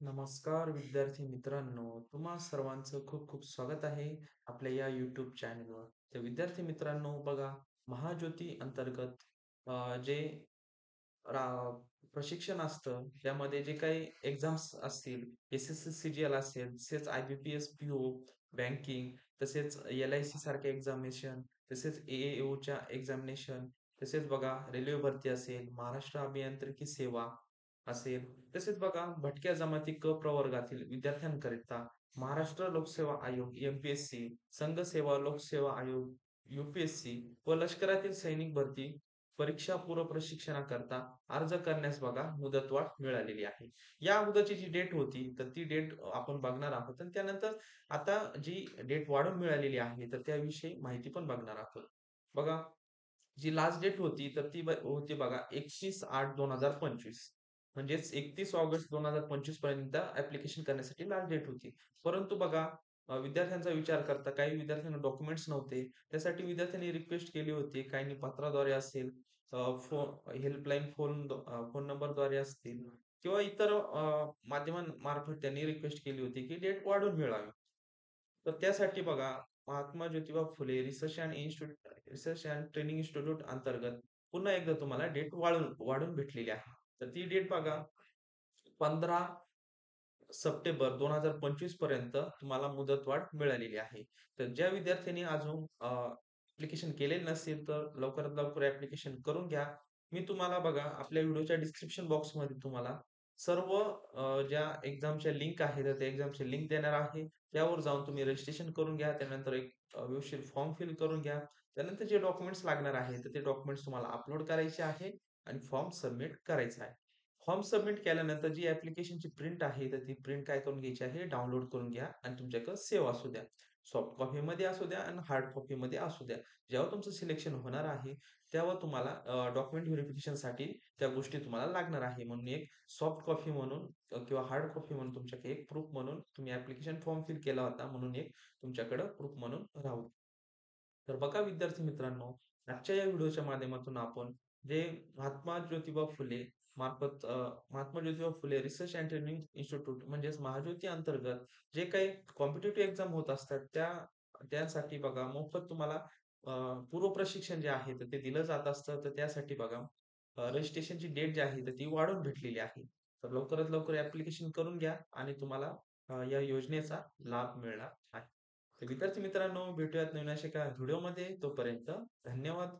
नमस्कार विद्यार्थी मित्रांनो, तुम्हा सर्वांचं खूप खूप स्वागत आहे आपल्या या YouTube चॅनलवर. तर विद्यार्थी मित्रांनो बघा, महाज्योती अंतर्गत जे रा प्रशिक्षण असतं, त्यामध्ये जे काही एक्झाम्स असतील, एस-एस-सी, सी-जी-एल असेल, तसेच आय-बी-पी-एस, पी-ओ, बँकिंग, तसेच एल-आय-सी सारख्या एक्झामिनेशन, तसेच ए-ए-ओच्या एक्झामिनेशन, तसेच बघा रेल्वे भरती असेल, महाराष्ट्र अभियांत्रिकी सेवा असेल, तसेच बघा भटक्या जमाती क प्रवर्गातील विद्यार्थ्यांकरिता महाराष्ट्र लोकसेवा आयोग एम-पी-एस-सी, संघ सेवा लोकसेवा आयोग यू-पी-एस-सी व लष्करातील सैनिक भरती परीक्षा पूर्व प्रशिक्षणाकरता अर्ज करण्यास बघा मुदतवाढ मिळालेली आहे. या अगोदरची जी डेट होती, तर ती डेट आपण बघणार आहोत आणि त्यानंतर आता जी डेट वाढवून मिळालेली आहे, तर त्याविषयी माहिती पण बघणार आहोत. बघा, जी लास्ट डेट होती, तर ती होती बघा 31/8/2025 म्हणजेच 31 ऑगस्ट 2025 पर्यंत ॲप्लिकेशन करण्यासाठी लास्ट डेट होती. परंतु बघा विद्यार्थ्यांचा विचार करता काही विद्यार्थ्यांना डॉक्युमेंट्स नव्हते. त्यासाठी विद्यार्थ्यांनी रिक्वेस्ट केली होती. काहींनी पत्राद्वारे असेल, हेल्पलाईन फोन नंबरद्वारे असतील किंवा इतर माध्यमांमार्फत त्यांनी रिक्वेस्ट केली होती, की डेट वाढवून मिळावी. तर त्यासाठी बघा Mahatma Jyotiba Phule research and training institute अंतर्गत पुन्हा एकदा तुम्हाला डेट वाढून वाढून भेटलेली आहे. तर ती डेट बघा 15 सप्टेंबर 2025 पर्यंत तुम्हाला मुदतवाढ मिळालेली आहे. तर ज्या विद्यार्थ्यांनी अजून ॲप्लिकेशन केलेलं नसेल, तर लवकरात लवकर ॲप्लिकेशन करून घ्या. मी तुम्हाला बघा आपल्या व्हिडिओच्या डिस्क्रिप्शन बॉक्समध्ये तुम्हाला सर्व ज्या एक्झामच्या लिंक आहेत, तर त्या एक्झामची लिंक देणार आहे. त्यावर जाऊन तुम्ही रजिस्ट्रेशन करून घ्या. त्यानंतर एक व्यवस्थित फॉर्म फिल करून घ्या. त्यानंतर जे डॉक्युमेंट्स लागणार आहेत, तर ते डॉक्युमेंट्स तुम्हाला अपलोड करायचे आहे आणि फॉर्म सबमिट करायचा आहे. फॉर्म सबमिट केल्यानंतर जी ॲप्लिकेशनची प्रिंट आहे, तर ती प्रिंट काय करून घ्यायची आहे, डाउनलोड करून घ्या आणि तुमच्याकडे सेव्ह असू द्या. सॉफ्ट कॉपीमध्ये असू द्या आणि हार्ड कॉपीमध्ये असू द्या. जेव्हा तुमचं सिलेक्शन होणार आहे, तेव्हा तुम्हाला डॉक्युमेंट व्हेरिफिकेशनसाठी त्या गोष्टी तुम्हाला लागणार आहे. म्हणून एक सॉफ्ट कॉपी म्हणून किंवा हार्ड कॉपी म्हणून तुमच्याकडे एक प्रूफ म्हणून तुम्ही ॲप्लिकेशन फॉर्म फिल केला होता, म्हणून एक तुमच्याकडे प्रूफ म्हणून राहू. तर बघा विद्यार्थी मित्रांनो, आजच्या या व्हिडिओच्या माध्यमातून आपण जे Mahatma Jyotiba Phule Mahatma Jyotiba Phule research and training institute म्हणजेच महाज्योती अंतर्गत जे काही कॉम्पिटिटिव्ह एक्झाम होत असतात, त्यासाठी बघा मोफत तुम्हाला पूर्व प्रशिक्षण जे आहे तर ते दिलं जात असतं. तर त्यासाठी बघा रजिस्ट्रेशनची डेट जी आहे तर ती वाढवून भेटलेली आहे. तर लवकरात लवकर ॲप्लिकेशन करून घ्या आणि तुम्हाला या योजनेचा लाभ मिळणार आहे. तर विद्यार्थी मित्रांनो, भेटूयात नवीन अशा एका व्हिडिओमध्ये. तोपर्यंत धन्यवाद.